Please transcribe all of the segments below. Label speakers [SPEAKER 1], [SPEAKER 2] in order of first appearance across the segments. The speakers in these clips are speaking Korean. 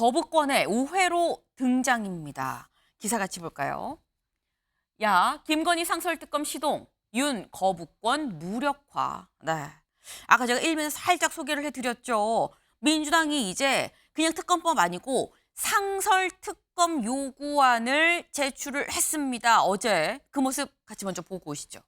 [SPEAKER 1] 거부권의 우회로 등장입니다. 기사 같이 볼까요? 야, 김건희 상설특검 시동, 윤 거부권 무력화. 네. 아까 제가 일면에서 살짝 소개를 해드렸죠. 민주당이 이제 그냥 특검법 아니고 상설특검 요구안을 제출을 했습니다. 어제 그 모습 같이 먼저 보고 오시죠.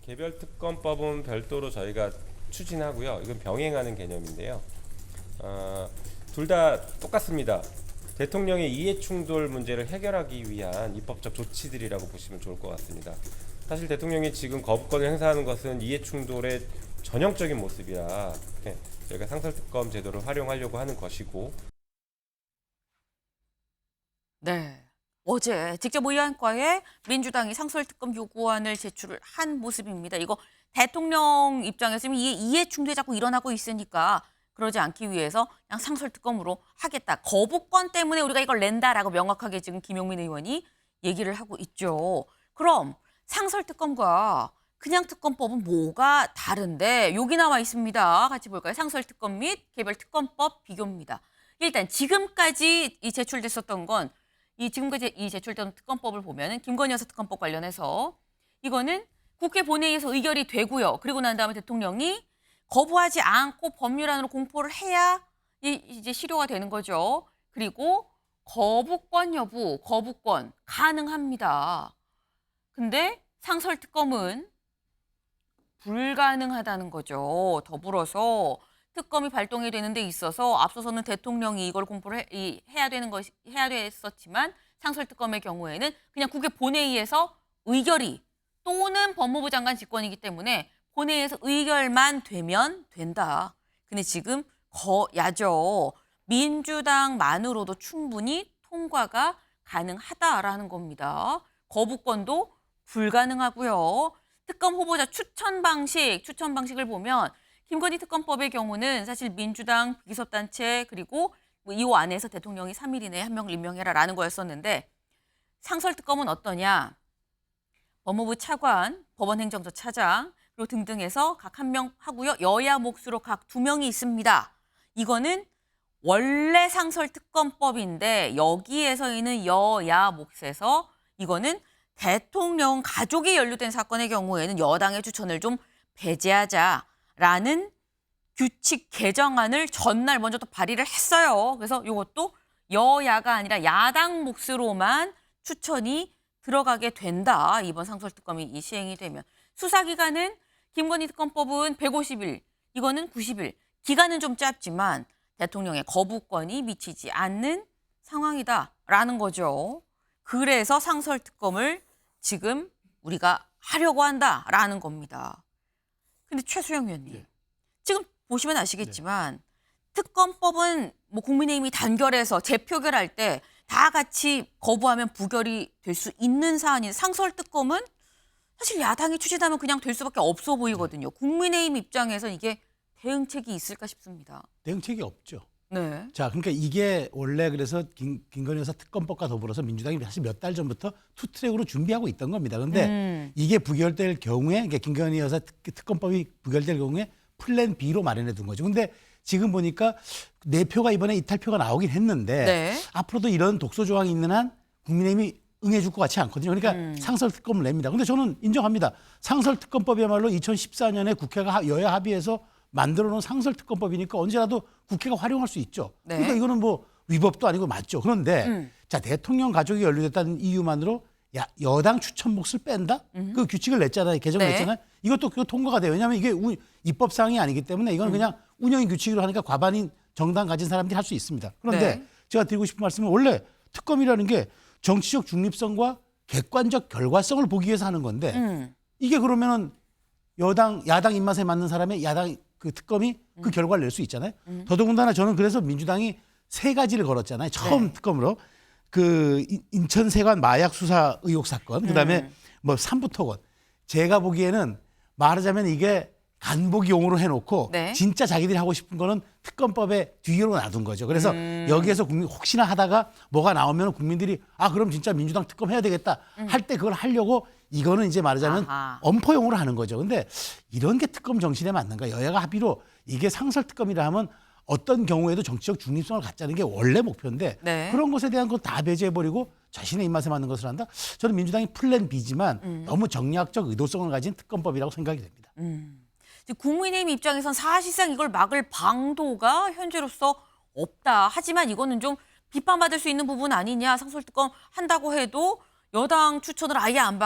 [SPEAKER 2] 개별 특검법은 별도로 저희가 추진하고요. 이건 병행하는 개념인데요. 둘 다 똑같습니다. 대통령의 이해충돌 문제를 해결하기 위한 입법적 조치들이라고 보시면 좋을 것 같습니다. 사실 대통령이 지금 거부권을 행사하는 것은 이해충돌의 전형적인 모습이라 저희가 상설특검 제도를 활용하려고 하는 것이고.
[SPEAKER 1] 네. 어제 직접 의안과에 민주당이 상설특검 요구안을 제출을 한 모습입니다. 이거 대통령 입장에서 이게 이해충돌이 자꾸 일어나고 있으니까 그러지 않기 위해서 그냥 상설특검으로 하겠다. 거부권 때문에 우리가 이걸 낸다라고 명확하게 지금 김용민 의원이 얘기를 하고 있죠. 그럼 상설특검과 그냥 특검법은 뭐가 다른데? 여기 나와 있습니다. 같이 볼까요? 상설특검 및 개별특검법 비교입니다. 일단 지금까지 이 제출됐었던 건 지금까지 이 제출된 특검법을 보면은 김건희 여사 특검법 관련해서 이거는 국회 본회의에서 의결이 되고요. 그리고 난 다음에 대통령이 거부하지 않고 법률안으로 공포를 해야 이제 실효가 되는 거죠. 그리고 거부권 여부, 거부권 가능합니다. 근데 상설특검은 불가능하다는 거죠. 더불어서 특검이 발동이 되는 데 있어서 앞서서는 대통령이 이걸 공포를 해야 됐었지만 상설특검의 경우에는 그냥 국회 본회의에서 의결이 또는 법무부 장관 직권이기 때문에 본회의에서 의결만 되면 된다. 근데 지금 야죠. 민주당만으로도 충분히 통과가 가능하다라는 겁니다. 거부권도 불가능하고요. 특검 후보자 추천 방식을 보면 김건희 특검법의 경우는 사실 민주당 비기섭단체 그리고 이 안에서 대통령이 3일 이내에 한 명을 임명해라라는 거였었는데 상설특검은 어떠냐? 법무부 차관, 법원행정처 차장 그리고 등등해서 각 한 명 하고요. 여야 몫으로 각 2명이 있습니다. 이거는 원래 상설특검법인데 여기에서 있는 여야 몫에서 이거는 대통령 가족이 연루된 사건의 경우에는 여당의 추천을 좀 배제하자라는 규칙 개정안을 전날 먼저 또 발의를 했어요. 그래서 이것도 여야가 아니라 야당 몫으로만 추천이 들어가게 된다. 이번 상설특검이 시행이 되면. 수사기간은 김건희 특검법은 150일, 이거는 90일. 기간은 좀 짧지만 대통령의 거부권이 미치지 않는 상황이다라는 거죠. 그래서 상설특검을 지금 우리가 하려고 한다라는 겁니다. 근데 최수영 의원님, 네. 지금 보시면 아시겠지만 특검법은 뭐 국민의힘이 단결해서 재표결할 때 다 같이 거부하면 부결이 될 수 있는 사안인 상설특검은 사실 야당이 추진하면 그냥 될 수밖에 없어 보이거든요. 국민의힘 입장에서 이게 대응책이 있을까 싶습니다.
[SPEAKER 3] 대응책이 없죠.
[SPEAKER 1] 네.
[SPEAKER 3] 자, 그러니까 이게 원래 그래서 김건희 여사 특검법과 더불어서 민주당이 사실 몇 달 전부터 투트랙으로 준비하고 있던 겁니다. 그런데 이게 부결될 경우에, 그러니까 김건희 여사 특검법이 부결될 경우에 플랜 B로 마련해 둔 거죠. 근데 지금 보니까 내 표가 이번에 이탈표가 나오긴 했는데 네. 앞으로도 이런 독소 조항이 있는 한 국민의힘이 응해줄 것 같지 않거든요. 그러니까 상설특검을 냅니다. 근데 저는 인정합니다. 상설특검법이야말로 2014년에 국회가 여야 합의해서 만들어놓은 상설특검법이니까 언제라도 국회가 활용할 수 있죠. 네. 그러니까 이거는 뭐 위법도 아니고 맞죠. 그런데 자, 대통령 가족이 연루됐다는 이유만으로 여당 추천 몫을 뺀다? 그 규칙을 냈잖아요. 개정을
[SPEAKER 1] 네.
[SPEAKER 3] 냈잖아요. 이것도 통과가 돼요. 왜냐하면 이게 입법사항이 아니기 때문에 이건 그냥 운영인 규칙으로 하니까 과반인 정당 가진 사람들이 할 수 있습니다. 그런데 네. 제가 드리고 싶은 말씀은 원래 특검이라는 게 정치적 중립성과 객관적 결과성을 보기 위해서 하는 건데 이게 그러면은 야당 입맛에 맞는 사람의 야당 그 특검이 그 결과를 낼 수 있잖아요. 더더군다나 저는 그래서 민주당이 3가지를 걸었잖아요. 처음 네. 특검으로 그 인천세관 마약 수사 의혹 사건, 그다음에 뭐 삼부토건. 제가 보기에는 말하자면 이게 간보기용으로 해놓고
[SPEAKER 1] 네.
[SPEAKER 3] 진짜 자기들이 하고 싶은 거는 특검법에 뒤로 놔둔 거죠. 그래서 여기에서 국민 혹시나 하다가 뭐가 나오면 국민들이 아 그럼 진짜 민주당 특검 해야 되겠다 할 때 그걸 하려고 이거는 이제 말하자면
[SPEAKER 1] 아하.
[SPEAKER 3] 엄포용으로 하는 거죠. 근데 이런 게 특검 정신에 맞는가? 여야가 합의로 이게 상설 특검이라 하면 어떤 경우에도 정치적 중립성을 갖자는 게 원래 목표인데
[SPEAKER 1] 네.
[SPEAKER 3] 그런 것에 대한 건 다 배제해버리고 자신의 입맛에 맞는 것을 한다? 저는 민주당이 플랜 B지만 너무 정략적 의도성을 가진 특검법이라고 생각이 됩니다.
[SPEAKER 1] 지금 국민의힘 입장에선 사실상 이걸 막을 방도가 현재로서 없다. 하지만 이거는 좀 비판받을 수 있는 부분 아니냐. 상설특검 한다고 해도 여당 추천을 아예 안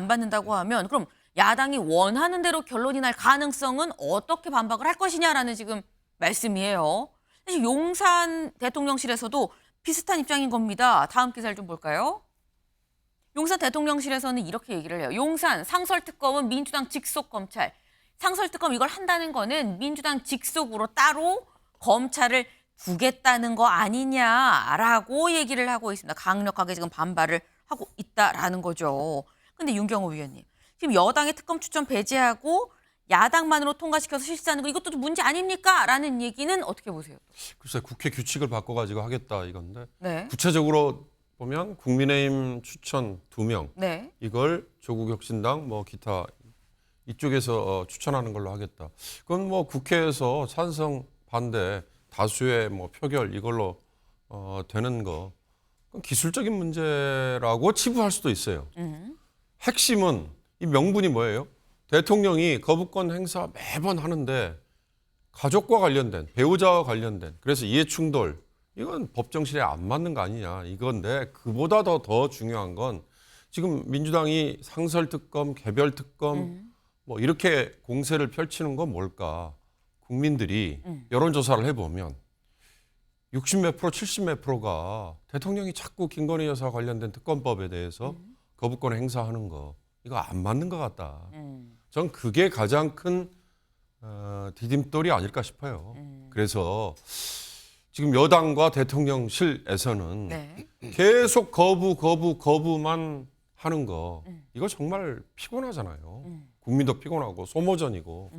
[SPEAKER 1] 받는다고 하면 그럼 야당이 원하는 대로 결론이 날 가능성은 어떻게 반박을 할 것이냐라는 지금 말씀이에요. 사실 용산 대통령실에서도 비슷한 입장인 겁니다. 다음 기사를 좀 볼까요? 용산 대통령실에서는 이렇게 얘기를 해요. 용산 상설특검은 민주당 직속 검찰. 상설특검 이걸 한다는 거는 민주당 직속으로 따로 검찰을 두겠다는 거 아니냐라고 얘기를 하고 있습니다. 강력하게 지금 반발을 하고 있다라는 거죠. 근데 윤경호 위원님, 지금 여당의 특검 추천 배제하고 야당만으로 통과시켜서 실시하는 거 이것도 문제 아닙니까? 라는 얘기는 어떻게 보세요?
[SPEAKER 4] 글쎄 국회 규칙을 바꿔가지고 하겠다 이건데
[SPEAKER 1] 네.
[SPEAKER 4] 구체적으로 보면 국민의힘 추천 2명
[SPEAKER 1] 네.
[SPEAKER 4] 이걸 조국혁신당 뭐 기타 이쪽에서 추천하는 걸로 하겠다. 그건 뭐 국회에서 찬성 반대 다수의 뭐 표결 이걸로 되는 거 그건 기술적인 문제라고 치부할 수도 있어요. 핵심은 이 명분이 뭐예요? 대통령이 거부권 행사 매번 하는데 가족과 관련된 배우자와 관련된 그래서 이해충돌 이건 법정실에 안 맞는 거 아니냐 이건데 그보다 더 중요한 건 지금 민주당이 상설특검 개별특검 뭐 이렇게 공세를 펼치는 건 뭘까? 국민들이 여론조사를 해보면 60몇 프로, 70몇 프로가 대통령이 자꾸 김건희 여사 관련된 특검법에 대해서 거부권 행사하는 거 이거 안 맞는 것 같다. 전 그게 가장 큰 디딤돌이 아닐까 싶어요. 그래서 지금 여당과 대통령실에서는
[SPEAKER 1] 네.
[SPEAKER 4] 계속 거부만 하는 거 이거 정말 피곤하잖아요. 국민도 피곤하고 소모전이고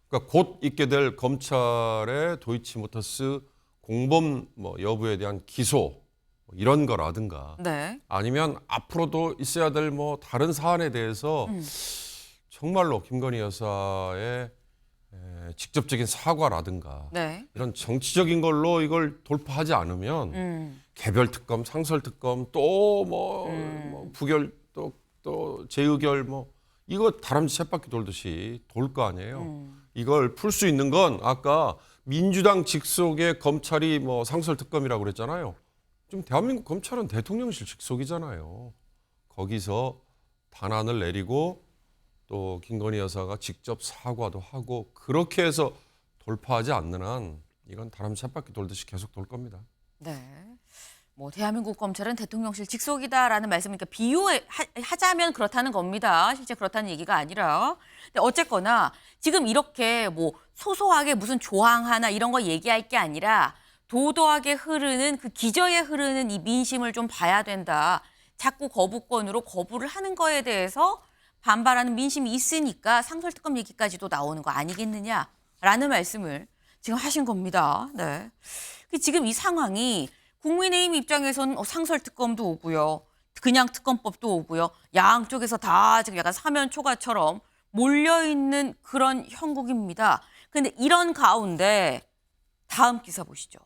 [SPEAKER 4] 그러니까 곧 있게 될 검찰의 도이치모터스 공범 뭐 여부에 대한 기소 뭐 이런 거라든가
[SPEAKER 1] 네.
[SPEAKER 4] 아니면 앞으로도 있어야 될 뭐 다른 사안에 대해서 정말로 김건희 여사의 직접적인 사과라든가
[SPEAKER 1] 네.
[SPEAKER 4] 이런 정치적인 걸로 이걸 돌파하지 않으면 개별특검, 상설특검 또 뭐 부결 또 재의결 뭐 이거 다람쥐 쳇바퀴 돌듯이 돌 거 아니에요. 이걸 풀 수 있는 건 아까 민주당 직속의 검찰이 뭐 상설특검이라고 그랬잖아요. 지금 대한민국 검찰은 대통령실 직속이잖아요. 거기서 단안을 내리고 또 김건희 여사가 직접 사과도 하고 그렇게 해서 돌파하지 않는 한 이건 다람쥐 쳇바퀴 돌듯이 계속 돌 겁니다.
[SPEAKER 1] 네. 뭐 대한민국 검찰은 대통령실 직속이다라는 말씀이니까 비유하자면 그렇다는 겁니다. 실제 그렇다는 얘기가 아니라. 근데 어쨌거나 지금 이렇게 뭐 소소하게 무슨 조항 하나 이런 거 얘기할 게 아니라 도도하게 흐르는 그 기저에 흐르는 이 민심을 좀 봐야 된다. 자꾸 거부권으로 거부를 하는 거에 대해서 반발하는 민심이 있으니까 상설특검 얘기까지도 나오는 거 아니겠느냐라는 말씀을 지금 하신 겁니다. 네. 지금 이 상황이 국민의힘 입장에서는 상설특검도 오고요. 그냥 특검법도 오고요. 양쪽에서 다 지금 약간 사면초가처럼 몰려있는 그런 형국입니다. 근데 이런 가운데 다음 기사 보시죠.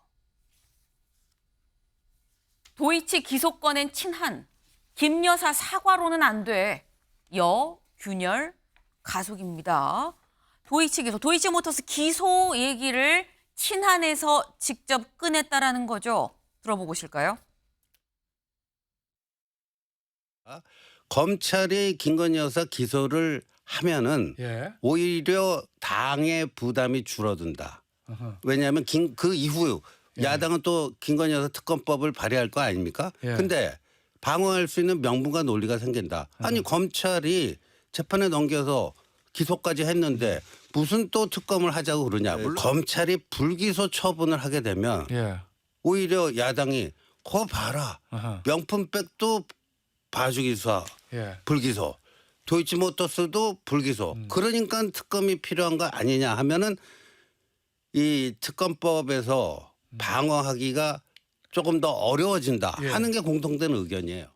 [SPEAKER 1] 도이치 기소권엔 친한, 김 여사 사과로는 안 돼. 여균열 가속입니다. 도이치 기소, 도이치모터스 기소 얘기를 친한에서 직접 꺼냈다라는 거죠. 들어보고 오실까요?
[SPEAKER 5] 검찰이 김건희 여사 기소를 하면은
[SPEAKER 3] 예.
[SPEAKER 5] 오히려 당의 부담이 줄어든다. 왜냐하면 그 이후 야당은 또 김건희 여사 특검법을 발의할 거 아닙니까?
[SPEAKER 3] 예.
[SPEAKER 5] 근데 방어할 수 있는 명분과 논리가 생긴다. 아니 검찰이 재판에 넘겨서 기소까지 했는데 무슨 또 특검을 하자고 그러냐. 검찰이 불기소 처분을 하게 되면
[SPEAKER 3] 예.
[SPEAKER 5] 오히려 야당이 거 봐라.
[SPEAKER 3] 아하.
[SPEAKER 5] 명품백도 봐주기 수사
[SPEAKER 3] 예.
[SPEAKER 5] 불기소. 도이치모터스도 불기소. 그러니까 특검이 필요한 거 아니냐 하면은 이 특검법에서 방어하기가 조금 더 어려워진다 하는 게 공통된 의견이에요.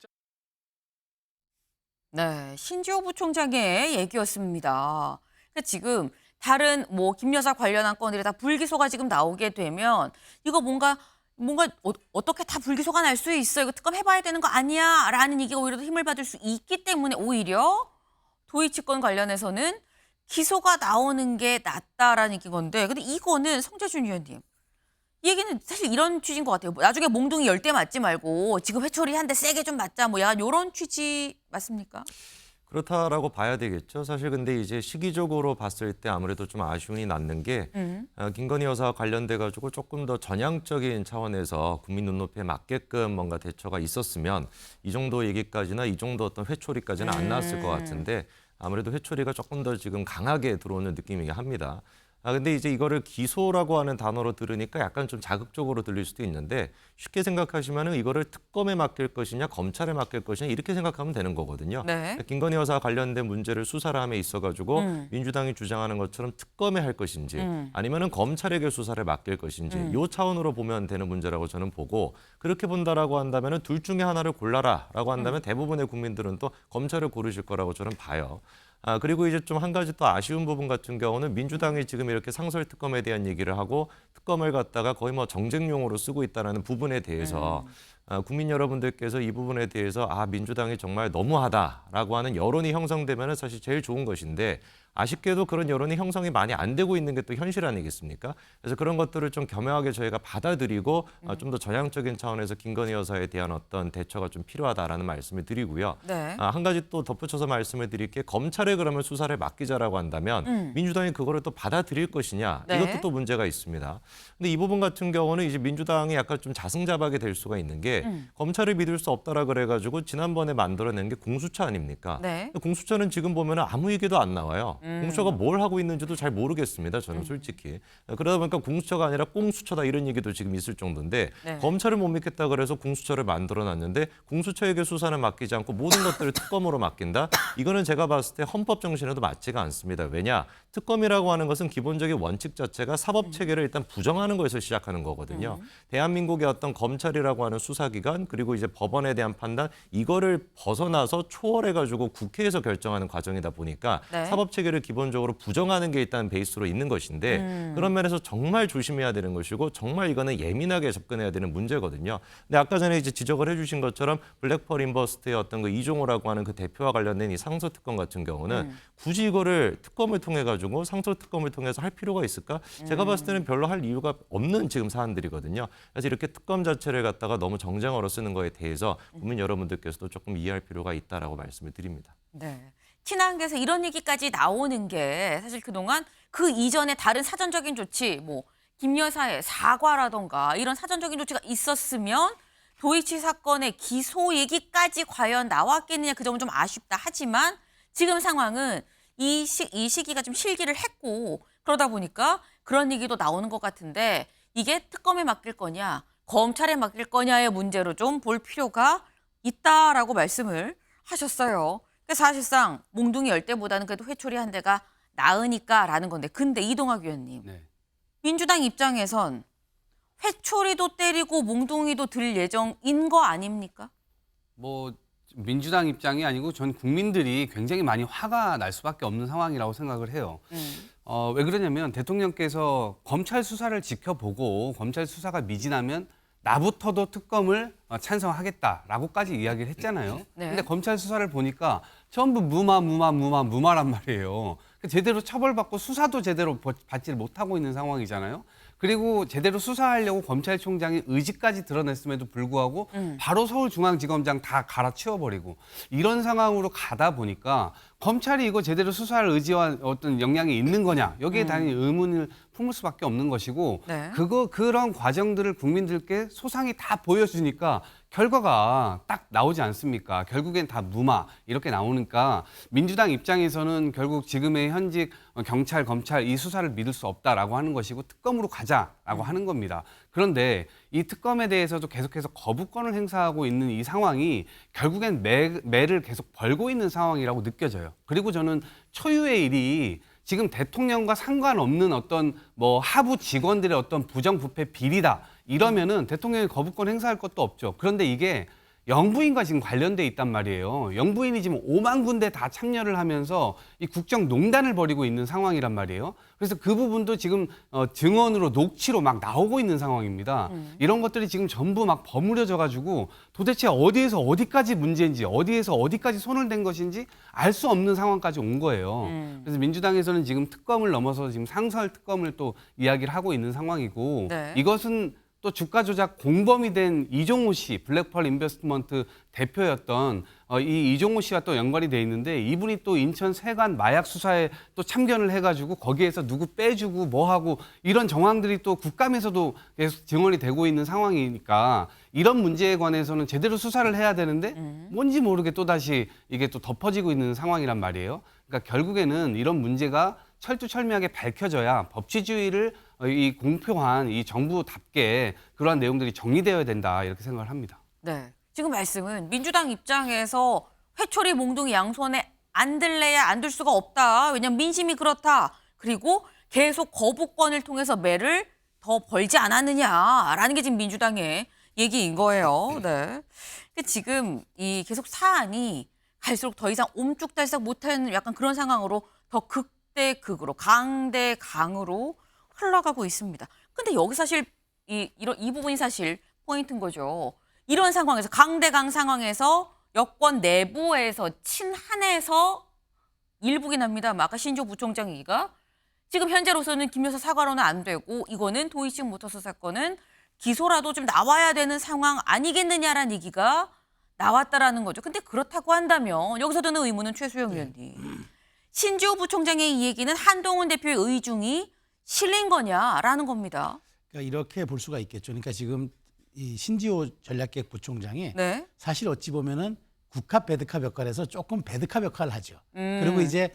[SPEAKER 1] 네, 신지호 부총장의 얘기였습니다. 그러니까 지금 다른 뭐 김 여사 관련한 건들이 다 불기소가 지금 나오게 되면 이거 뭔가 어떻게 다 불기소가 날 수 있어? 이거 특검 해봐야 되는 거 아니야? 라는 얘기가 오히려 더 힘을 받을 수 있기 때문에 오히려 도이치 건 관련해서는 기소가 나오는 게 낫다라는 얘기인 건데 근데 이거는 성재준 위원님 이 얘기는 사실 이런 취지인 것 같아요. 나중에 몽둥이 10대 맞지 말고 지금 회초리 한 대 세게 좀 맞자 뭐 약간 이런 취지 맞습니까?
[SPEAKER 6] 그렇다라고 봐야 되겠죠. 사실 근데 이제 시기적으로 봤을 때 아무래도 좀 아쉬움이 남는 게 김건희 여사와 관련돼 가지고 조금 더 전향적인 차원에서 국민 눈높이에 맞게끔 뭔가 대처가 있었으면 이 정도 얘기까지나 이 정도 어떤 회초리까지는 안 나왔을 것 같은데 아무래도 회초리가 조금 더 지금 강하게 들어오는 느낌이긴 합니다. 근데 이제 이거를 기소라고 하는 단어로 들으니까 약간 좀 자극적으로 들릴 수도 있는데 쉽게 생각하시면은 이거를 특검에 맡길 것이냐 검찰에 맡길 것이냐 이렇게 생각하면 되는 거거든요.
[SPEAKER 1] 네.
[SPEAKER 6] 김건희 여사와 관련된 문제를 수사를 함에 있어가지고 민주당이 주장하는 것처럼 특검에 할 것인지 아니면은 검찰에게 수사를 맡길 것인지 요 차원으로 보면 되는 문제라고 저는 보고 그렇게 본다라고 한다면은 둘 중에 하나를 골라라라고 한다면 대부분의 국민들은 또 검찰을 고르실 거라고 저는 봐요. 그리고 이제 좀 한 가지 또 아쉬운 부분 같은 경우는 민주당이 지금 이렇게 상설 특검에 대한 얘기를 하고 특검을 갖다가 거의 뭐 정쟁용으로 쓰고 있다는 부분에 대해서 국민 여러분들께서 이 부분에 대해서 민주당이 정말 너무하다라고 하는 여론이 형성되면 사실 제일 좋은 것인데 아쉽게도 그런 여론이 형성이 많이 안 되고 있는 게 또 현실 아니겠습니까? 그래서 그런 것들을 좀 겸허하게 저희가 받아들이고 좀 더 전향적인 차원에서 김건희 여사에 대한 어떤 대처가 좀 필요하다라는 말씀을 드리고요.
[SPEAKER 1] 네.
[SPEAKER 6] 한 가지 또 덧붙여서 말씀을 드릴 게 검찰에 그러면 수사를 맡기자라고 한다면 민주당이 그거를 또 받아들일 것이냐
[SPEAKER 1] 네.
[SPEAKER 6] 이것도 또 문제가 있습니다. 근데 이 부분 같은 경우는 이제 민주당이 약간 좀 자승자박이 될 수가 있는 게 검찰을 믿을 수 없다라 그래가지고 지난번에 만들어낸 게 공수처 아닙니까?
[SPEAKER 1] 네.
[SPEAKER 6] 근데 공수처는 지금 보면 아무 얘기도 안 나와요. 공수처가 뭘 하고 있는지도 잘 모르겠습니다. 저는 솔직히. 그러다 보니까 공수처가 아니라 꽁수처다 이런 얘기도 지금 있을 정도인데
[SPEAKER 1] 네.
[SPEAKER 6] 검찰을 못 믿겠다 그래서 공수처를 만들어놨는데 공수처에게 수사는 맡기지 않고 모든 것들을 특검으로 맡긴다? 이거는 제가 봤을 때 헌법 정신에도 맞지가 않습니다. 왜냐? 특검이라고 하는 것은 기본적인 원칙 자체가 사법체계를 일단 부정하는 것에서 시작하는 거거든요. 대한민국의 어떤 검찰이라고 하는 수사기관 그리고 이제 법원에 대한 판단 이거를 벗어나서 초월해가지고 국회에서 결정하는 과정이다 보니까
[SPEAKER 1] 네.
[SPEAKER 6] 사법체계를 기본적으로 부정하는 게 일단 베이스로 있는 것인데 그런 면에서 정말 조심해야 되는 것이고 정말 이거는 예민하게 접근해야 되는 문제거든요. 근데 아까 전에 이제 지적을 해주신 것처럼 블랙펄 인버스트의 어떤 그 이종호라고 하는 그 대표와 관련된 이 상설 특검 같은 경우는 굳이 이거를 특검을 통해 가지고 상설 특검을 통해서 할 필요가 있을까? 제가 봤을 때는 별로 할 이유가 없는 지금 사안들이거든요. 그래서 이렇게 특검 자체를 갖다가 너무 정쟁어로 쓰는 거에 대해서 국민 여러분들께서도 조금 이해할 필요가 있다라고 말씀을 드립니다.
[SPEAKER 1] 네. 친한계에서 이런 얘기까지 나오는 게 사실 그동안 그 이전에 다른 사전적인 조치, 뭐 김 여사의 사과라던가 이런 사전적인 조치가 있었으면 도이치 사건의 기소 얘기까지 과연 나왔겠느냐 그 점은 좀 아쉽다. 하지만 지금 상황은 이 시기가 좀 실기를 했고 그러다 보니까 그런 얘기도 나오는 것 같은데 이게 특검에 맡길 거냐 검찰에 맡길 거냐의 문제로 좀 볼 필요가 있다라고 말씀을 하셨어요. 그러니까 사실상 몽둥이 10대보다는 그래도 회초리 한 대가 나으니까라는 건데 근데 이동학 위원님
[SPEAKER 7] 네.
[SPEAKER 1] 민주당 입장에선 회초리도 때리고 몽둥이도 들 예정인 거 아닙니까?
[SPEAKER 7] 뭐 민주당 입장이 아니고 전 국민들이 굉장히 많이 화가 날 수밖에 없는 상황이라고 생각을 해요. 왜 그러냐면 대통령께서 검찰 수사를 지켜보고 검찰 수사가 미진하면 나부터도 특검을 찬성하겠다라고까지 이야기를 했잖아요.
[SPEAKER 1] 네.
[SPEAKER 7] 근데 검찰 수사를 보니까 전부 무마란 말이에요. 제대로 처벌받고 수사도 제대로 받지를 못하고 있는 상황이잖아요. 그리고 제대로 수사하려고 검찰총장이 의지까지 드러냈음에도 불구하고 바로 서울중앙지검장 다 갈아치워버리고 이런 상황으로 가다 보니까 검찰이 이거 제대로 수사할 의지와 어떤 역량이 있는 거냐 여기에 당연히 의문을 품을 수밖에 없는 것이고
[SPEAKER 1] 네.
[SPEAKER 7] 그런 과정들을 국민들께 소상히 다 보여주니까 결과가 딱 나오지 않습니까? 결국엔 다 무마 이렇게 나오니까 민주당 입장에서는 결국 지금의 현직 경찰, 검찰 이 수사를 믿을 수 없다라고 하는 것이고 특검으로 가자라고 하는 겁니다. 그런데 이 특검에 대해서도 계속해서 거부권을 행사하고 있는 이 상황이 결국엔 매를 계속 벌고 있는 상황이라고 느껴져요. 거예요. 그리고 저는 초유의 일이 지금 대통령과 상관없는 어떤 뭐 하부 직원들의 어떤 부정부패 비리다 이러면은 대통령이 거부권 행사할 것도 없죠. 그런데 이게 영부인과 지금 관련돼 있단 말이에요. 영부인이 지금 5만 군데 다 참여를 하면서 이 국정농단을 벌이고 있는 상황이란 말이에요. 그래서 그 부분도 지금 증언으로 녹취로 막 나오고 있는 상황입니다. 이런 것들이 지금 전부 막 버무려져 가지고 도대체 어디에서 어디까지 문제인지 어디에서 어디까지 손을 댄 것인지 알 수 없는 상황까지 온 거예요. 그래서 민주당에서는 지금 특검을 넘어서 지금 상설 특검을 또 이야기를 하고 있는 상황이고
[SPEAKER 1] 네.
[SPEAKER 7] 이것은 또 주가 조작 공범이 된 이종호 씨, 블랙펄 인베스트먼트 대표였던 이 이종호 씨와 또 연관이 돼 있는데 이분이 또 인천 세관 마약 수사에 또 참견을 해가지고 거기에서 누구 빼주고 뭐하고 이런 정황들이 또 국감에서도 계속 증언이 되고 있는 상황이니까 이런 문제에 관해서는 제대로 수사를 해야 되는데 뭔지 모르게 또다시 이게 또 덮어지고 있는 상황이란 말이에요. 그러니까 결국에는 이런 문제가 철두철미하게 밝혀져야 법치주의를 이 공평한 이 정부답게 그러한 내용들이 정리되어야 된다 이렇게 생각을 합니다.
[SPEAKER 1] 네. 지금 말씀은 민주당 입장에서 회초리 몽둥이 양손에 안 들래야 안 들 수가 없다. 왜냐하면 민심이 그렇다. 그리고 계속 거부권을 통해서 매를 더 벌지 않았느냐라는 게 지금 민주당의 얘기인 거예요. 네. 근데 지금 이 계속 사안이 갈수록 더 이상 옴쭉달싹 못하는 약간 그런 상황으로 더 극대극으로 강대강으로 흘러가고 있습니다. 근데 여기 사실 이 부분이 사실 포인트인 거죠. 이런 상황에서 강대강 상황에서 여권 내부에서 친한해서 일부긴 합니다. 아까 신조 부총장 얘기가 지금 현재로서는 김 여사 사과로는 안 되고 이거는 도이치모터스 사건은 기소라도 좀 나와야 되는 상황 아니겠느냐라는 얘기가 나왔다라는 거죠. 근데 그렇다고 한다면 여기서 드는 의문은 최수영 의원님. 신지호 부총장의 이 얘기는 한동훈 대표의 의중이 실린 거냐라는 겁니다.
[SPEAKER 3] 그러니까 이렇게 볼 수가 있겠죠. 그러니까 지금 이 신지호 전략기획 부총장이
[SPEAKER 1] 네.
[SPEAKER 3] 사실 어찌 보면은 국합 배드캅 역할에서 조금 배드캅 역할을 하죠. 그리고 이제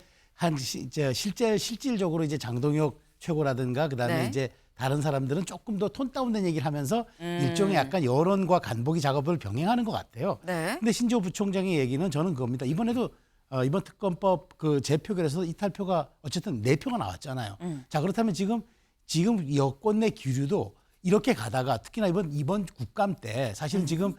[SPEAKER 3] 이제 실질적으로 이제 장동혁 최고라든가 그다음에
[SPEAKER 1] 네.
[SPEAKER 3] 이제 다른 사람들은 조금 더 톤 다운된 얘기를 하면서 일종의 약간 여론과 간보기 작업을 병행하는 것 같아요.
[SPEAKER 1] 네.
[SPEAKER 3] 근데 신지호 부총장의 얘기는 저는 그겁니다. 이번에도 이번 특검법 그 재표결에서 이탈표가 어쨌든 4표가 나왔잖아요. 자, 그렇다면 지금 여권 내 기류도 이렇게 가다가 특히나 이번 국감 때 사실은 지금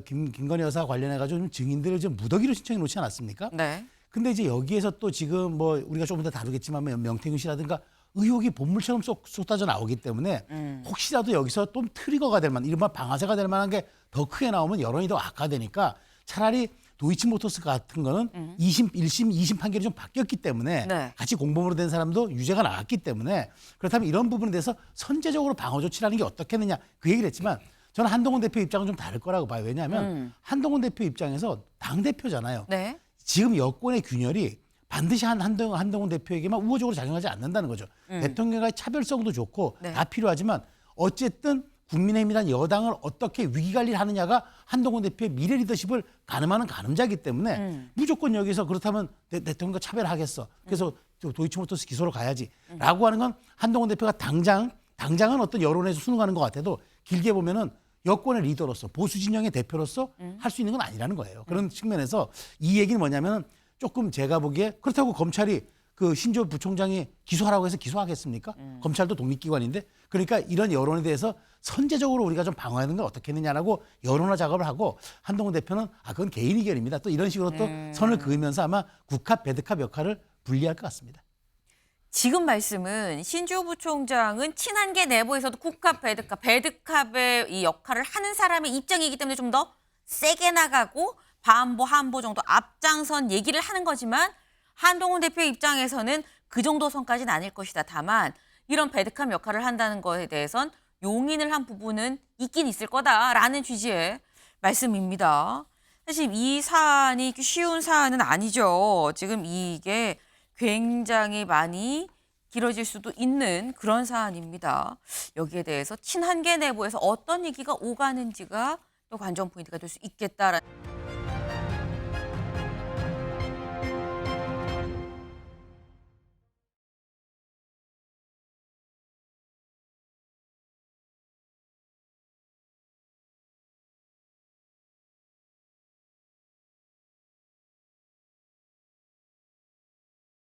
[SPEAKER 3] 김건희 여사 관련해 가지고 좀 증인들을 좀 무더기로 신청해 놓지 않았습니까?
[SPEAKER 1] 네.
[SPEAKER 3] 근데 이제 여기에서 또 지금 뭐 우리가 조금 더 다루겠지만 명태균 씨라든가 의혹이 본물처럼 쏟아져 나오기 때문에 혹시라도 여기서 또 트리거가 될 만한 이른바 방아쇠가 될 만한 게 더 크게 나오면 여론이 더 악화되니까 차라리 도이치모터스 같은 거는 2심, 1심, 2심 판결이 좀 바뀌었기 때문에
[SPEAKER 1] 네.
[SPEAKER 3] 같이 공범으로 된 사람도 유죄가 나왔기 때문에 그렇다면 이런 부분에 대해서 선제적으로 방어 조치라는 게 어떻겠느냐 그 얘기를 했지만 저는 한동훈 대표 입장은 좀 다를 거라고 봐요. 왜냐하면 한동훈 대표 입장에서 당대표잖아요.
[SPEAKER 1] 네.
[SPEAKER 3] 지금 여권의 균열이 반드시 한동훈 대표에게만 우호적으로 작용하지 않는다는 거죠. 대통령과의 차별성도 좋고
[SPEAKER 1] 네.
[SPEAKER 3] 다 필요하지만 어쨌든 국민의힘이란 여당을 어떻게 위기관리를 하느냐가 한동훈 대표의 미래 리더십을 가늠하는 가늠자이기 때문에 무조건 여기서 그렇다면 대통령과 차별하겠어. 그래서 도이치모터스 기소로 가야지라고 하는 건 한동훈 대표가 당장은 어떤 여론에서 순응하는 것 같아도 길게 보면은 여권의 리더로서 보수 진영의 대표로서 할 수 있는 건 아니라는 거예요. 그런 측면에서 이 얘기는 뭐냐면 조금 제가 보기에 그렇다고 검찰이 그 신조 부총장이 기소하라고 해서 기소하겠습니까? 검찰도 독립기관인데 그러니까 이런 여론에 대해서 선제적으로 우리가 좀 방어하는 건 어떻겠느냐라고 여론화 작업을 하고 한동훈 대표는 그건 개인 의견입니다. 또 이런 식으로 또 선을 그으면서 아마 국합 배드캅 역할을 분리할 것 같습니다.
[SPEAKER 1] 지금 말씀은 신주호 부총장은 친한계 내부에서도 국합, 배드캅의 이 역할을 하는 사람의 입장이기 때문에 좀 더 세게 나가고 반보, 한보 정도 앞장선 얘기를 하는 거지만 한동훈 대표 입장에서는 그 정도 선까지는 아닐 것이다. 다만 이런 배드캅 역할을 한다는 거에 대해선 용인을 한 부분은 있긴 있을 거다라는 취지의 말씀입니다. 사실 이 사안이 쉬운 사안은 아니죠. 지금 이게 굉장히 많이 길어질 수도 있는 그런 사안입니다. 여기에 대해서 친한계 내부에서 어떤 얘기가 오가는지가 또 관전 포인트가 될 수 있겠다라는